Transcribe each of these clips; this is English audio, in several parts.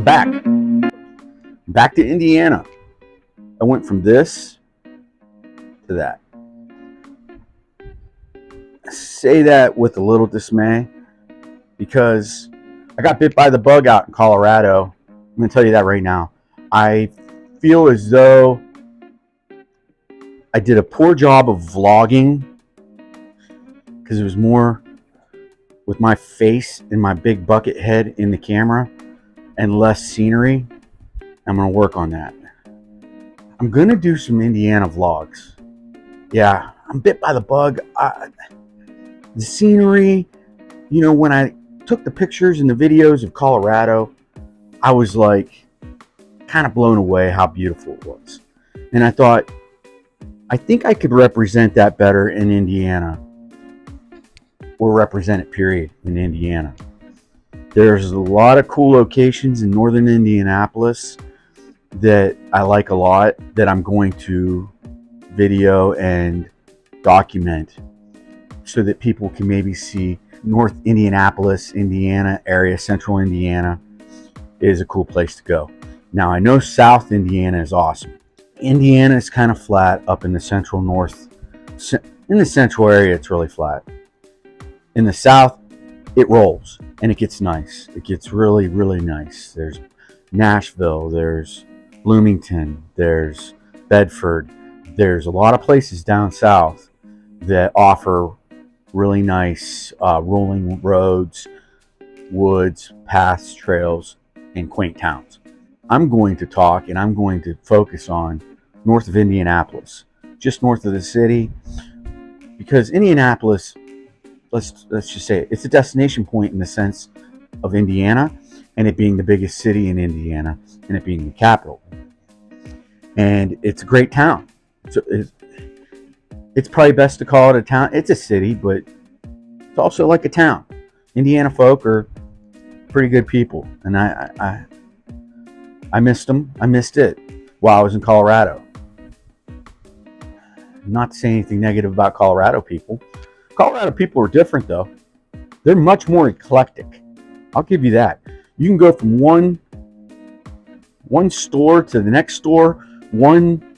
Back to Indiana. I went from this to that. I say that with a little dismay because I got bit by the bug out in Colorado. I'm going to tell you that right now. I feel as though I did a poor job of vlogging because it was more with my face and my big bucket head in the camera and less scenery. I'm going to work on that. I'm going to do some Indiana vlogs. Yeah, I'm bit by the bug. The scenery, you know, when I took the pictures and the videos of Colorado, I was like kind of blown away how beautiful it was. And I thought, I think I could represent that better in Indiana, or represent it, period, in Indiana. There's a lot of cool locations in northern Indianapolis that I like a lot that I'm going to video and document so that people can maybe see North Indianapolis, Indiana area, central Indiana is a cool place to go. Now, I know South Indiana is awesome. Indiana is kind of flat up in the central north. In the central area, it's really flat. In the south, it rolls and it gets nice. It gets really, really nice. There's Nashville, there's Bloomington, there's Bedford. There's a lot of places down south that offer really nice rolling roads, woods, paths, trails, and quaint towns. I'm going to talk and I'm going to focus on north of Indianapolis, just north of the city, because Indianapolis, let's just say it's a destination point in the sense of Indiana and it being the biggest city in Indiana and it being the capital. And it's a great town. It's probably best to call it a town. It's a city, but it's also like a town. Indiana folk are pretty good people, and I missed them. I missed it while I was in Colorado. Not to say anything negative about Colorado people. Colorado people are different, though. They're much more eclectic. I'll give you that. You can go from one store to the next store, one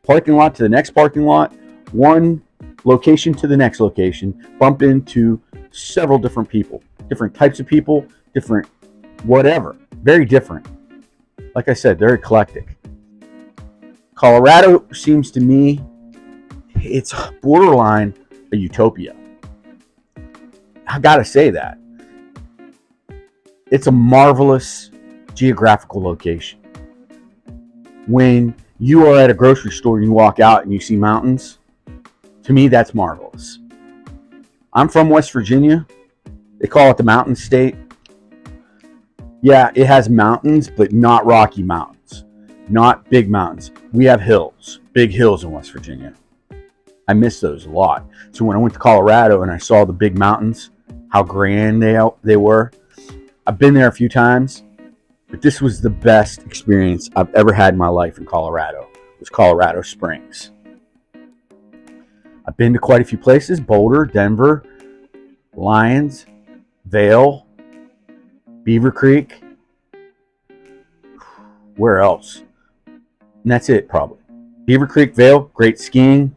parking lot to the next parking lot, one location to the next location, bump into several different people, different types of people, different whatever, very different. Like I said, they're eclectic. Colorado seems to me, it's borderline a utopia. I gotta say that. It's a marvelous geographical location. When you are at a grocery store and you walk out and you see mountains, to me, that's marvelous. I'm from West Virginia. They call it the Mountain State. Yeah, it has mountains, but not rocky mountains, not big mountains. We have hills, big hills in West Virginia. I miss those a lot. So when I went to Colorado and I saw the big mountains, how grand they were, I've been there a few times, but this was the best experience I've ever had in my life in Colorado. It was Colorado Springs. I've been to quite a few places: Boulder, Denver, Lyons, Vail, Beaver Creek. Where else? And that's it, probably. Beaver Creek, Vail, great skiing,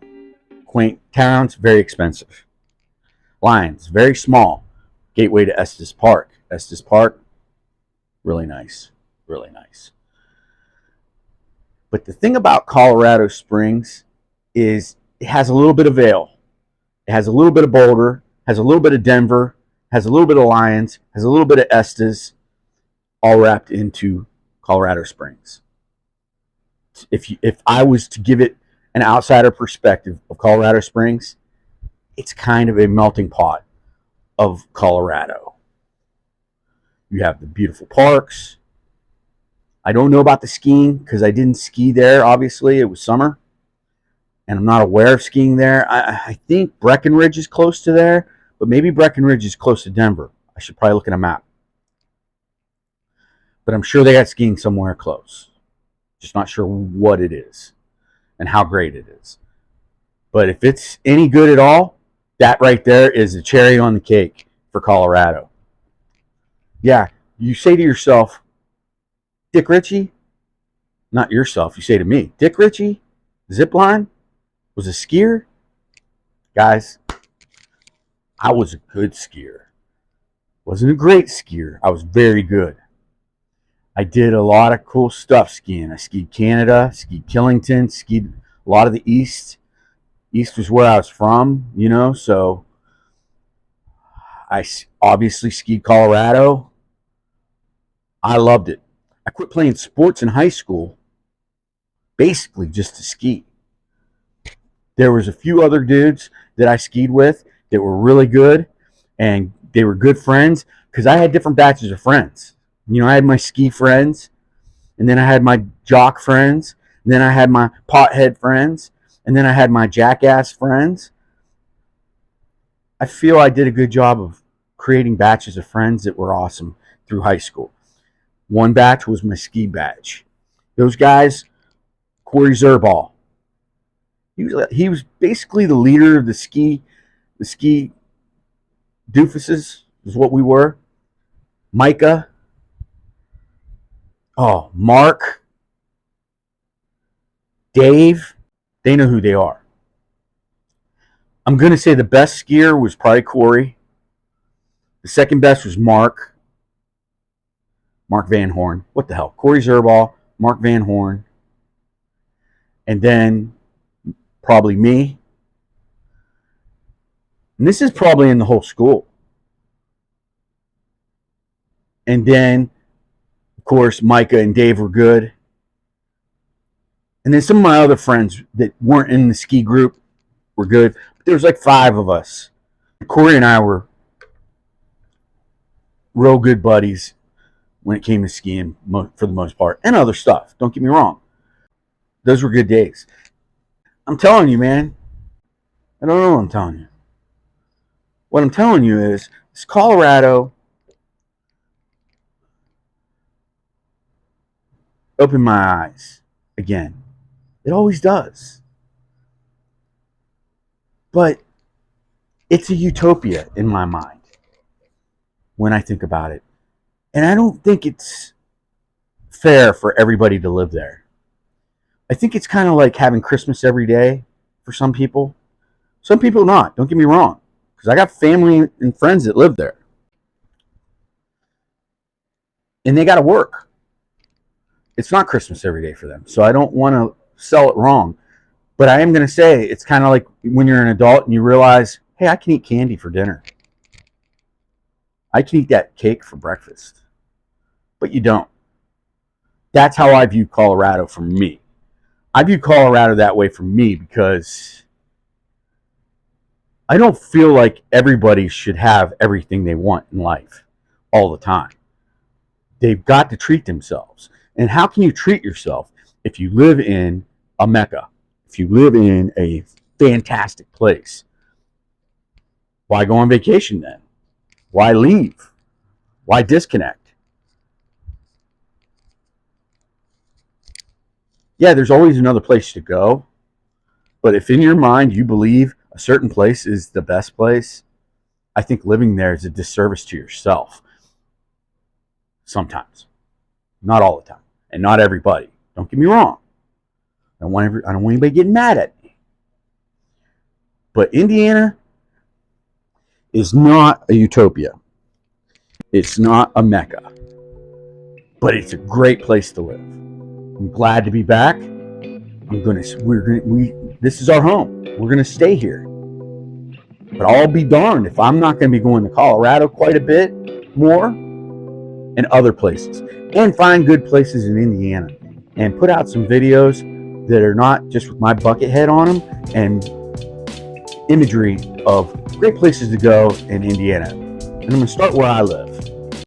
quaint towns, very expensive. Lyons, very small. Gateway to Estes Park. Estes Park, really nice, really nice. But the thing about Colorado Springs is it has a little bit of Vail. It has a little bit of Boulder, has a little bit of Denver, has a little bit of Lyons, has a little bit of Estes, all wrapped into Colorado Springs. If I was to give it an outsider perspective of Colorado Springs, it's kind of a melting pot of Colorado. You have the beautiful parks. I don't know about the skiing because I didn't ski there, obviously. It was summer. And I'm not aware of skiing there. I think Breckenridge is close to there, but maybe Breckenridge is close to Denver. I should probably look at a map. But I'm sure they got skiing somewhere close. Just not sure what it is and how great it is. But if it's any good at all, that right there is the cherry on the cake for Colorado. Yeah, you say to yourself, Dick Ritchie, not yourself, you say to me, Dick Ritchie, zipline, was a skier? Guys, I was a good skier. Wasn't a great skier. I was very good. I did a lot of cool stuff skiing. I skied Canada, skied Killington, skied a lot of the East. East was where I was from, so I obviously skied Colorado. I loved it. I quit playing sports in high school basically just to ski. There was a few other dudes that I skied with that were really good, and they were good friends because I had different batches of friends. I had my ski friends, and then I had my jock friends, and then I had my pothead friends, and then I had my jackass friends. I feel I did a good job of creating batches of friends that were awesome through high school. One batch was my ski batch. Those guys, Corey Zerball. He was basically the leader of the ski doofuses is what we were. Micah. Oh, Mark. Dave. They know who they are. I'm going to say the best skier was probably Corey. The second best was Mark Van Horn. What the hell? Corey Zerball, Mark Van Horn. And then probably me. And this is probably in the whole school. And then, of course, Micah and Dave were good. And then some of my other friends that weren't in the ski group were good. But there was like 5 of us. Corey and I were real good buddies when it came to skiing for the most part. And other stuff. Don't get me wrong. Those were good days. I'm telling you, man. I don't know what I'm telling you. What I'm telling you is Colorado opened my eyes again. It always does. But it's a utopia in my mind when I think about it. And I don't think it's fair for everybody to live there. I think it's kind of like having Christmas every day for some people. Some people not, don't get me wrong. Because I got family and friends that live there. And they got to work. It's not Christmas every day for them. So I don't want to sell it wrong. But I am going to say it's kind of like when you're an adult and you realize, hey, I can eat candy for dinner. I can eat that cake for breakfast. But you don't. That's how I view Colorado for me. I view Colorado that way for me because I don't feel like everybody should have everything they want in life all the time. They've got to treat themselves. And how can you treat yourself if you live in a Mecca? If you live in a fantastic place? Why go on vacation then? Why leave? Why disconnect? Yeah, there's always another place to go. But if in your mind you believe a certain place is the best place, I think living there is a disservice to yourself. Sometimes. Not all the time. And not everybody. Don't get me wrong. I don't want anybody getting mad at me. But Indiana is not a utopia. It's not a Mecca. But it's a great place to live. I'm glad to be back. This is our home. We're gonna stay here. But I'll be darned if I'm not gonna be going to Colorado quite a bit more and other places. And find good places in Indiana. And put out some videos that are not just with my bucket head on them and imagery of great places to go in Indiana. And I'm gonna start where I live.